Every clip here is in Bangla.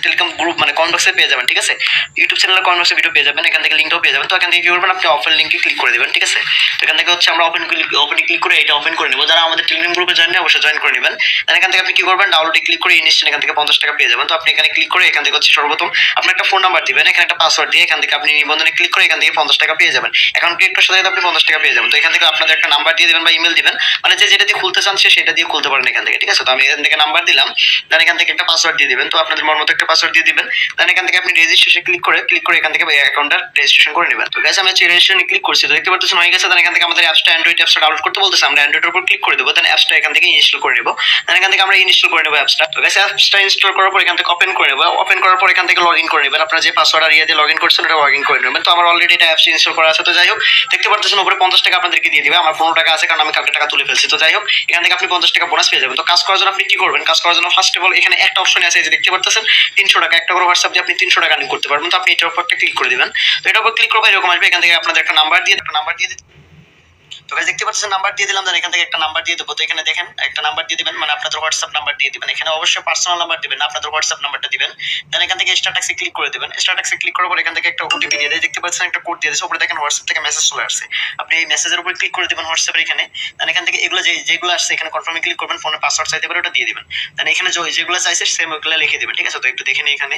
টেলিগ্রাম গ্রুপ মানে কমেন্ট বক্সে পেয়ে যাবেন, ঠিক আছে। ইউটিউব চ্যানেলের কমেন্ট বক্সে ভিডিও পেয়ে যাবেন, এখান থেকে লিঙ্কটাও পেয়ে যাবেন। তো এখান থেকে কি করবেন, আপনি ওপেন লিঙ্কে ক্লিক করে দেবেন, ঠিক আছে। তো এখান থেকে হচ্ছে আমরা ওপেনে ক্লিক করে এটা ওপেন করে নেব। যারা আমাদের টেলিগ্রাম গ্রুপে জয়েন নেই অবশ্যই জয়েন করে নেবেন। দেন এখান থেকে আপনি কি করবেন, ডাউনলোডে ক্লিক করে ইনস্ট্যান্ট এখান থেকে 50 টাকা পেয়ে যাবেন। তো আপনি এখানে ক্লিক করে এখান থেকে হচ্ছে সর্বপ্রথম আপনার একটা ফোন নাম্বার দিবেন, এখানে একটা পাসওয়ার্ড দিয়ে এখান থেকে আপনি নিবন্ধনে ক্লিক করে এখান থেকে 50 টাকা পেয়ে যাবেন। অ্যাকাউন্ট ক্রিয়েট করার সাথে আপনি 50 টাকা পেয়ে যাবেন। তো এখান থেকে আপনাদের একটা নাম্বার দিয়ে দিবেন বা ইমেল দিবেন, মানে যে যেটা দিয়ে খুলতে চান সে সেটা দিয়ে খুলতে পারেন এখান থেকে, ঠিক আছে। তো আমি এখান থেকে নাম্বার দিলাম, দেন এখান থেকে একটা পাসওয়ার্ড দিয়ে দিবেন। তো আপনাদের মন মতো একটা পাসওয়ার্ড দিয়ে দিবেন। দেন এখান থেকে আপনি রেজিস্ট্রেশন ক্লিক করে এখান থেকে অ্যাকাউন্টটা রেজিস্ট্রেশন করে নেবেন। তো গাইস আমি হচ্ছে রেজিস্ট্রেশনে ক্লিক করছি, তো দেখতে পাচ্ছেন হয়ে গেছে। দেন এখান থেকে আমাদের অ্যাপসটা অ্যান্ড্রয়েড অ্যাপসটা ডাউনলোড করতে বলতেছে, আমরা অ্যান্ড্রয়েডের উপর ক্লিক করে দেবো। দেন অ্যাপসটা এখান থেকে ইনস্টল করে নেব। দেন এখান থেকে আমরা ইনস্টল করে নেব অ্যাপসটা। তো গাইস অ্যাপসটা ইনস্টল করার পর এখান থেকে ওপেন করে নেব। ওপেন করার পর এখান থেকে লগইন করে নেবেন। আপনারা যে পাসওয়ার্ড আর দিয়ে লগইন করছেন ওটা লগইন করে নেবেন। তো আমার অলরেডি এটা অ্যাপস ইনস্টল করা আছে। তো যাই হোক দেখতে পাচ্ছেন উপরে 50 টাকা আপনাদেরকে দিয়ে দিবে, আমার 15 টাকা আছে কারণ আমি কালকে টাকা তুলে ফেলছি। তো যাই হোক এখান থেকে আপনি 50 টাকা বোনাস পেয়ে যাবেন। তো কাজ করার জন্য আপনি কি করবেন, কাজ করার জন্য ফার্স্ট অফ অল এখানে একটা অপশন আছে, যে দেখতে পাচ্ছেন 300 টাকা, একটা করে হোয়াটসঅ্যাপ দিয়ে আপনি 300 টাকা আর্নিং করতে পারবেন। তো আপনি এটার উপর একটা ক্লিক করে দিবেন। তো এটার উপর ক্লিক করবে এরকম আসবে, এখান থেকে আপনাদের একটা নাম্বার দিয়ে তো গাইস দেখতে পাচ্ছেন নাম্বার দিয়ে দিলাম। দেন এখান থেকে একটা নাম্বার দিয়ে দেবো। তো এখানে দেখেন একটা নাম্বার দিয়ে দিবেন, মানে আপনাদের হোয়াটসঅ্যাপ নাম্বার দিয়ে দিবেন। এখানে অবশ্যই পার্সোনাল নাম্বার দিবেন না, আপনাদের হোয়াটসঅ্যাপ নাম্বারটা দিবেন। দেন এখান থেকে স্ট্যাটাসে ক্লিক করে দিবেন। স্ট্যাটাসে ক্লিক করার পর এখান থেকে একটা ওটিপি দিয়ে দেয়, দেখতে পাচ্ছেন একটা কোড দিয়ে দিয়েছে উপরে, দেখেন হোয়াটসঅ্যাপ থেকে মেসেজ চলে আসছে। আপনি এই মেসেজের উপর ক্লিক করে দিবেন হোয়াটসঅ্যাপের এখানে। দেন এখান থেকে এগুলো যেগুলো আসছে এখানে কনফার্মে ক্লিক করবেন, ফোনে পাসওয়ার্ড চাইতে পারে ওটা দিয়ে দিবেন। দেন এখানে যেগুলো চাইছে সেম ওগুলো লিখে দিবেন, ঠিক আছে। তো একটু দেখেন এখানে,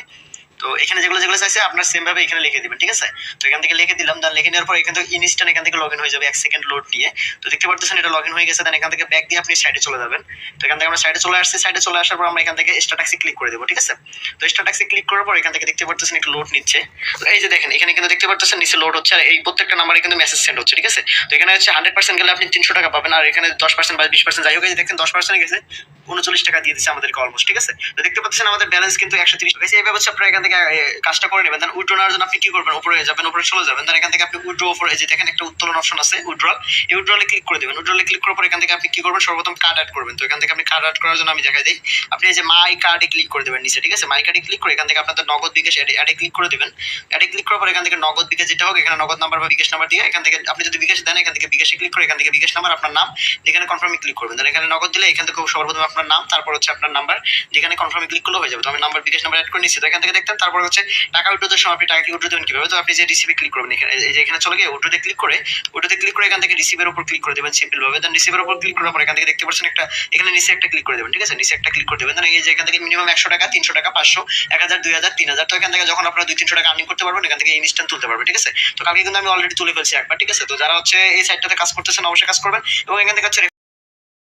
তো এখানে যেগুলো চাইছে আপনার সেম ভাবে এখানে লিখে দিবেন, ঠিক আছে। তো এখান থেকে লিখে দিলাম। দেন লিখে নেওয়ার পর এখান থেকে ইনস্ট্যান্ট এখান থেকে লগইন হয়ে যাবে 1 সেকেন্ড লোড নিয়ে। তো দেখতে পাচ্ছেন এটা লগইন হয়ে গেছে। দেন এখান থেকে ব্যাক দিয়ে আপনি সাইডে চলে যাবেন। তো এখান থেকে আমরা সাইডে চলে আসছি, সাইডে চলে আসার পর আমরা এখান থেকে স্ট্যাটাসে ক্লিক করে দেবো, ঠিক আছে। তো স্ট্যাটাসে ক্লিক করার পর এখান থেকে দেখতে পাচ্ছেন একটু লোড নিচ্ছে। তো এই যে দেখেন এখানে কিন্তু দেখতে পাচ্ছেন নিচে লোড হচ্ছে, আর এই প্রত্যেকটা নাম্বারে কিন্তু মেসেজ সেন্ড হচ্ছে, ঠিক আছে। তো এখানে হচ্ছে 100% গেলে আপনি 300 টাকা পাবেন, আর এখানে 10% বা 20% যাই হোক, এই যে দেখেন 10% গেছে 39 টাকা দিয়ে দিচ্ছে আমাদেরকে অলমোস্ট, ঠিক আছে। তো দেখতে পাচ্ছেন আমাদের ব্যালেন্স কিন্তু 130 টাকা। এইভাবে হচ্ছে আপনারা এখান থেকে কাজটা করে নেবেন। দেন উইথড্র নেওয়ার জন্য আপনি কি করবেন, উপরে যাবেন, উপরে চলে যাবেন। দেন এখান থেকে আপনি উইথড্র উপরে এই যে দেখেন একটা উত্তোলন অপশন আছে উইথড্রল, এই উইথড্রলে ক্লিক করে দিবেন। উইথড্রলে ক্লিক করার পর এখান থেকে আপনি কি করবেন, সর্বপ্রথম কার্ড অ্যাড করবেন। তো এখান থেকে আপনি কার্ড অ্যাড করার জন্য আমি দেখাই দিই, আপনি এই যে মাই কার্ডে ক্লিক করে দেবেন নিচে, ঠিক আছে। মাই কার্ডে ক্লিক করে এখান থেকে আপনাদের নগদ বিকাশ অ্যাডে ক্লিক করে দিবেন। অ্যাডে ক্লিক করার পর এখান থেকে নগদ বিকাশ যেটা হোক এখানে নগদ নাম্বার বা বিকাশ নাম্বার দিয়ে এখান থেকে আপনি যদি বিকাশ দেন এখান থেকে বিকাশে ক্লিক করে এখান থেকে বিকাশ নাম্বার আপনার নাম যেখানে কনফার্মে ক্লিক করবেন। দেন এখানে নগদ দিলে এখান থেকে সর্বপ্রথম আপনার নাম, তারপর হচ্ছে আপনার নাম্বার যেখানে কনফার্মে ক্লিক করলে হয়ে যাবে। তো আমি নাম্বার বিকাশ নাম্বার অ্যাড করে নিচ্ছি। তো এখান থেকে দেখতেন তারপর হচ্ছে টাকা উইথড্রোর সময় আপনি টাকা উইথড্রো দেবেন কিভাবে। তো আপনি যে রিসিভে ক্লিক করবেন এখানে, এই যে এখানে চলে গিয়ে উইথড্রোতে ক্লিক করে এখান থেকে রিসিভের উপর ক্লিক করে দেবেন সিম্পল ভাবে। দেন রিসিভের উপর ক্লিক করার পর এখান থেকে দেখতে পাচ্ছেন একটা এখানে নিচে একটা ক্লিক করে দেবেন, ঠিক আছে। নিচে একটা ক্লিক করে দেবেন। দেন এই যে এখান থেকে মিনিমাম 100 টাকা, 300 টাকা, 500, 1000, 2000, 3000। তো এখান থেকে যখন আপনারা 200-300 টাকা আর্নিং করতে পারবেন এখান থেকে ইনস্ট্যান্ট তুলতে পারবেন, ঠিক আছে। তো কালকে কিন্তু আমি অলরেডি তুলে ফেলছি একবার, ঠিক আছে। তো যারা হচ্ছে এই সাইটটাতে কাজ করতেছেন অবশ্যই কাজ করবেন এবং এখান থেকে হচ্ছে